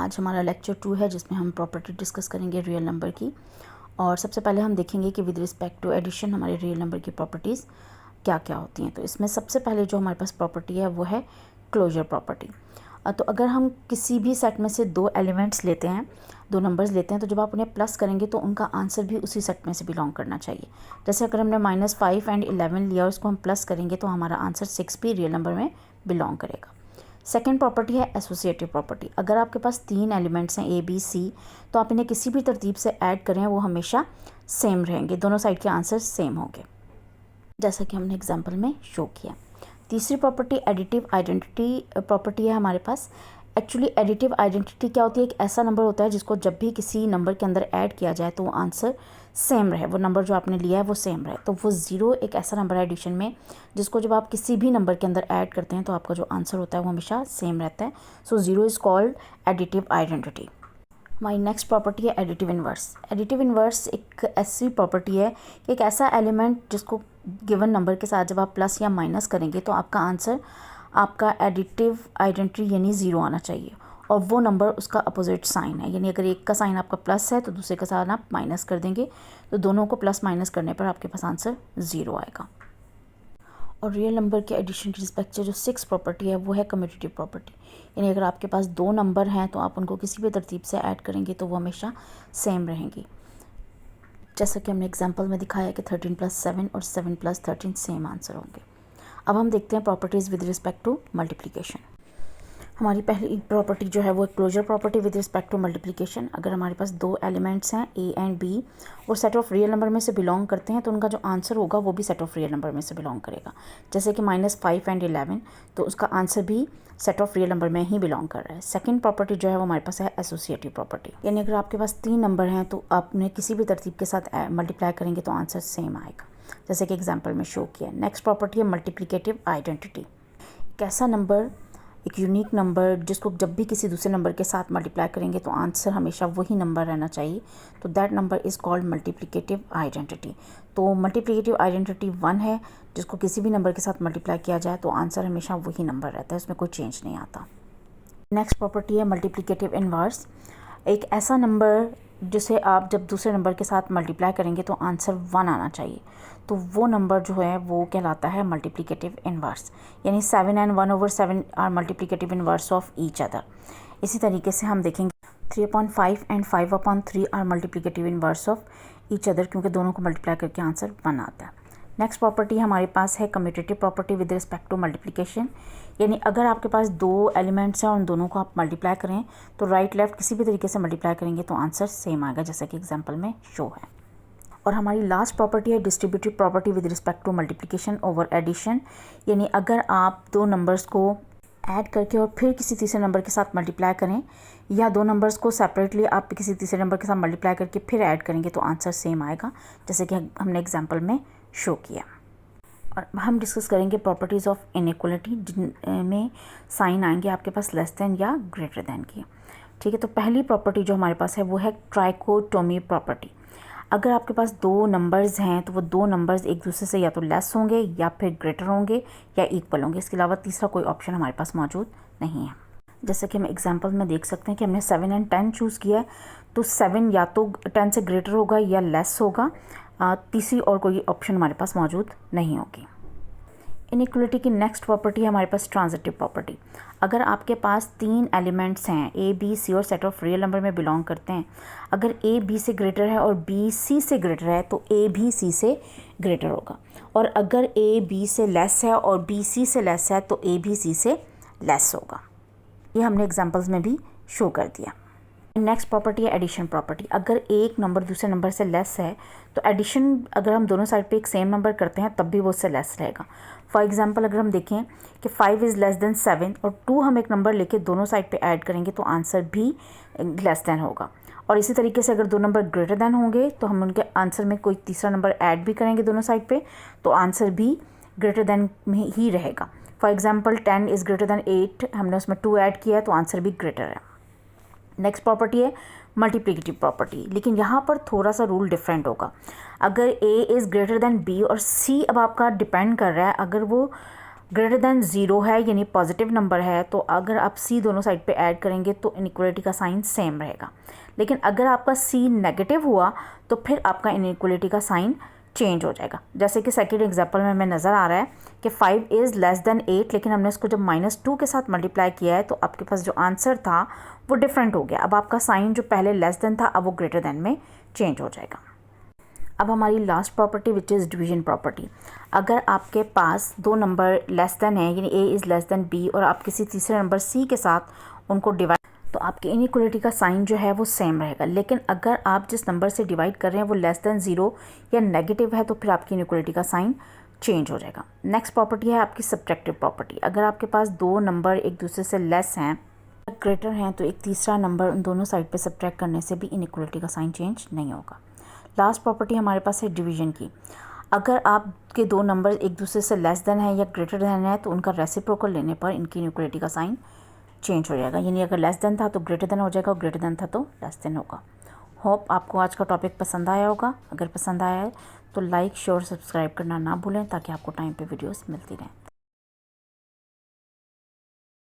आज हमारा लेक्चर 2 है जिसमें हम प्रॉपर्टी डिस्कस करेंगे रियल नंबर की। और सबसे पहले हम देखेंगे कि विद रिस्पेक्ट टू एडिशन हमारे रियल नंबर की प्रॉपर्टीज़ क्या क्या होती हैं। तो इसमें सबसे पहले जो हमारे पास प्रॉपर्टी है वो है क्लोजर प्रॉपर्टी। तो अगर हम किसी भी सेट में से दो एलिमेंट्स लेते हैं, दो नंबर्स लेते हैं, तो जब आप उन्हें प्लस करेंगे तो उनका आंसर भी उसी सेट में से बिलोंग करना चाहिए। जैसे अगर हमने -5 एंड 11 लिया और उसको हम प्लस करेंगे तो हमारा आंसर 6 भी रियल नंबर में बिलोंग करेगा। सेकेंड प्रॉपर्टी है एसोसिएटिव प्रॉपर्टी। अगर आपके पास 3 एलिमेंट्स हैं A B C, तो आप इन्हें किसी भी तरतीब से ऐड करें वो हमेशा सेम रहेंगे, दोनों साइड के आंसर सेम होंगे, जैसा कि हमने एग्जांपल में शो किया। तीसरी प्रॉपर्टी एडिटिव आइडेंटिटी प्रॉपर्टी है हमारे पास। एक्चुअली एडिटिव आइडेंटिटी क्या होती है? एक ऐसा नंबर होता है जिसको जब भी किसी नंबर के अंदर ऐड किया जाए तो वो आंसर सेम रहे, वो नंबर जो आपने लिया है वो सेम रहे। तो वो 0 एक ऐसा नंबर है एडिशन में जिसको जब आप किसी भी नंबर के अंदर ऐड करते हैं तो आपका जो आंसर होता है वो हमेशा सेम रहता है। सो 0 इज़ कॉल्ड एडिटिव आइडेंटिटी। हमारी नेक्स्ट प्रॉपर्टी है एडिटिव इन्वर्स। एडिटिव इन्वर्स एक ऐसी प्रॉपर्टी है कि एक ऐसा एलिमेंट जिसको गिवन नंबर के साथ जब आप प्लस या माइनस करेंगे तो आपका आंसर आपका एडिटिव आइडेंटिटी यानी 0 आना चाहिए, और वो नंबर उसका अपोजिट साइन है। यानी अगर एक का साइन आपका प्लस है तो दूसरे का साइन आप माइनस कर देंगे, तो दोनों को प्लस माइनस करने पर आपके पास आंसर 0 आएगा। और रियल नंबर के एडिशन के रिस्पेक्ट से जो 6 प्रॉपर्टी है वो है कम्यूटेटिव प्रॉपर्टी। यानी अगर आपके पास 2 नंबर हैं तो आप उनको किसी भी तरतीब से ऐड करेंगे तो वो हमेशा सेम रहेंगी, जैसा कि हमने एग्जांपल में दिखाया कि 13 + 7 और 7 + 13 सेम आंसर होंगे। अब हम देखते हैं properties with respect to multiplication. हमारी पहली प्रॉपर्टी जो है वो closure property with respect to multiplication. अगर हमारे पास 2 एलिमेंट्स हैं A एंड B और सेट ऑफ रियल नंबर में से बिलोंग करते हैं तो उनका जो आंसर होगा वो भी सेट ऑफ रियल नंबर में से बिलोंग करेगा। जैसे कि -5 एंड 11, तो उसका आंसर भी सेट ऑफ रियल नंबर में ही बिलोंग कर रहा है। सेकंड प्रॉपर्टी जो है वो हमारे पास है एसोसिएटिव प्रॉपर्टी। यानी अगर आपके पास 3 नंबर हैं तो आप उन्हें किसी भी तरतीब के साथ मल्टीप्लाई करेंगे तो आंसर सेम आएगा, जैसे कि एग्जाम्पल में शो किया। नेक्स्ट प्रॉपर्टी है मल्टीप्लिकेटिव आइडेंटिटी। एक ऐसा नंबर, एक यूनिक नंबर जिसको जब भी किसी दूसरे नंबर के साथ मल्टीप्लाई करेंगे तो आंसर हमेशा वही नंबर रहना चाहिए, तो that number is called multiplicative identity. तो मल्टीप्लिकेटिव आइडेंटिटी 1 है, जिसको किसी भी नंबर के साथ मल्टीप्लाई किया जाए तो आंसर हमेशा वही नंबर रहता है, उसमें कोई चेंज नहीं आता। नेक्स्ट प्रॉपर्टी है मल्टीप्लिकेटिव इन्वर्स। एक ऐसा नंबर जिसे आप जब दूसरे नंबर के साथ मल्टीप्लाई करेंगे तो आंसर 1 आना चाहिए, तो वो नंबर जो है वो कहलाता है मल्टीप्लिकेटिव इन्वर्स। यानी 7 and 1/7 are multiplicative inverse of each other. इसी तरीके से हम देखेंगे 3/5 and 5/3 are multiplicative inverse of each other, क्योंकि दोनों को मल्टीप्लाई करके आंसर 1 आता है। नेक्स्ट प्रॉपर्टी हमारे पास है commutative property with respect to multiplication. यानी अगर आपके पास 2 एलिमेंट्स हैं और उन दोनों को आप मल्टीप्लाई करें तो राइट लेफ्ट किसी भी तरीके से मल्टीप्लाई करेंगे तो आंसर सेम आएगा, जैसा कि एग्जांपल में शो है। और हमारी लास्ट प्रॉपर्टी है distributive property with respect to multiplication over addition. यानी अगर आप 2 नंबर्स को ऐड करके और फिर किसी तीसरे नंबर के साथ मल्टीप्लाई करें, या 2 नंबर्स को सेपरेटली आप किसी तीसरे नंबर के साथ मल्टीप्लाई करके फिर ऐड करेंगे तो आंसर सेम आएगा, जैसे कि हमने एग्जांपल में शो किया। और हम डिस्कस करेंगे प्रॉपर्टीज़ ऑफ इनइक्वलिटी, जिनमें साइन आएंगे आपके पास लेस देन या ग्रेटर देन की। ठीक है, तो पहली प्रॉपर्टी जो हमारे पास है वो है ट्राइकोटोमी प्रॉपर्टी। अगर आपके पास 2 नंबर्स हैं तो वो 2 नंबर्स एक दूसरे से या तो लेस होंगे या फिर ग्रेटर होंगे या इक्वल होंगे, इसके अलावा तीसरा कोई ऑप्शन हमारे पास मौजूद नहीं है। जैसे कि हम एग्जांपल में देख सकते हैं कि हमने 7 एंड 10 चूज़ किया है, तो 7 या तो 10 से ग्रेटर होगा या लेस होगा, तीसरी और कोई ऑप्शन हमारे पास मौजूद नहीं होगी। इनइक्वलिटी की नेक्स्ट प्रॉपर्टी है हमारे पास ट्रांजिटिव प्रॉपर्टी। अगर आपके पास 3 एलिमेंट्स हैं A B C और सेट ऑफ रियल नंबर में बिलोंग करते हैं, अगर A B से ग्रेटर है और B C से ग्रेटर है तो A भी C से ग्रेटर होगा, और अगर A B से लेस है और B C से लेस है तो A भी C से लेस होगा। ये हमने एग्जांपल्स में भी शो कर दिया। नेक्स्ट प्रॉपर्टी है एडिशन प्रॉपर्टी। अगर एक नंबर दूसरे नंबर से लेस है तो एडिशन अगर हम दोनों साइड पे एक सेम नंबर करते हैं तब भी वो उससे लेस रहेगा। फॉर एग्जांपल अगर हम देखें कि 5 इज़ लेस देन 7 और 2 हम एक नंबर लेके दोनों साइड पे ऐड करेंगे तो आंसर भी लेस देन होगा। और इसी तरीके से अगर 2 नंबर ग्रेटर देन होंगे तो हम उनके आंसर में कोई तीसरा नंबर ऐड भी करेंगे दोनों साइड पे तो आंसर भी ग्रेटर देन में ही रहेगा। For example 10 is greater than 8, हमने उसमें 2 ऐड किया है तो आंसर भी ग्रेटर है। नेक्स्ट प्रॉपर्टी है मल्टीप्लिकेटिव प्रॉपर्टी, लेकिन यहाँ पर थोड़ा सा रूल डिफरेंट होगा। अगर A is greater than B और C अब आपका डिपेंड कर रहा है, अगर वो ग्रेटर दैन ज़ीरो है यानी पॉजिटिव नंबर है, तो अगर आप सी दोनों साइड पे ऐड करेंगे तो इनइक्वलिटी का साइन सेम रहेगा। लेकिन अगर आपका सी नेगेटिव हुआ तो फिर आपका इनइक्वलिटी का साइन चेंज हो जाएगा। जैसे कि सेकंड एग्जांपल में हमें नज़र आ रहा है कि 5 इज़ लेस दैन 8, लेकिन हमने इसको जब -2 के साथ मल्टीप्लाई किया है तो आपके पास जो आंसर था वो डिफरेंट हो गया। अब आपका साइन जो पहले लेस दैन था अब वो ग्रेटर दैन में चेंज हो जाएगा। अब हमारी last property which is division property. अगर आपके पास दो नंबर लेस दैन है यानी a is less than b और आप किसी तीसरे नंबर c के साथ उनको डिवाइड, तो आपकी इनइक्वलिटी का साइन जो है वो सेम रहेगा। लेकिन अगर आप जिस नंबर से डिवाइड कर रहे हैं वो लेस दैन ज़ीरो या नेगेटिव है तो फिर आपकी इनइक्वलिटी का साइन चेंज हो जाएगा। नेक्स्ट प्रॉपर्टी है आपकी सब्ट्रैक्टिव प्रॉपर्टी। अगर आपके पास दो नंबर एक दूसरे से लेस हैं, ग्रेटर हैं, तो एक तीसरा नंबर उन दोनों साइड पे सब्ट्रैक्ट करने से भी इनइक्वलिटी का साइन चेंज नहीं होगा। लास्ट प्रॉपर्टी हमारे पास है डिवीजन की। अगर आपके दो नंबर एक दूसरे से लेस देन है या ग्रेटर देन है तो उनका रेसिप्रोकल लेने पर इनकी इनइक्वलिटी का साइन चेंज हो जाएगा। यानी अगर लेस देन था तो ग्रेटर देन हो जाएगा और ग्रेटर देन था तो लेस देन होगा। होप आपको आज का टॉपिक पसंद आया होगा। अगर पसंद आया है तो लाइक शेयर सब्सक्राइब करना ना भूलें ताकि आपको टाइम पे वीडियोस मिलती रहें।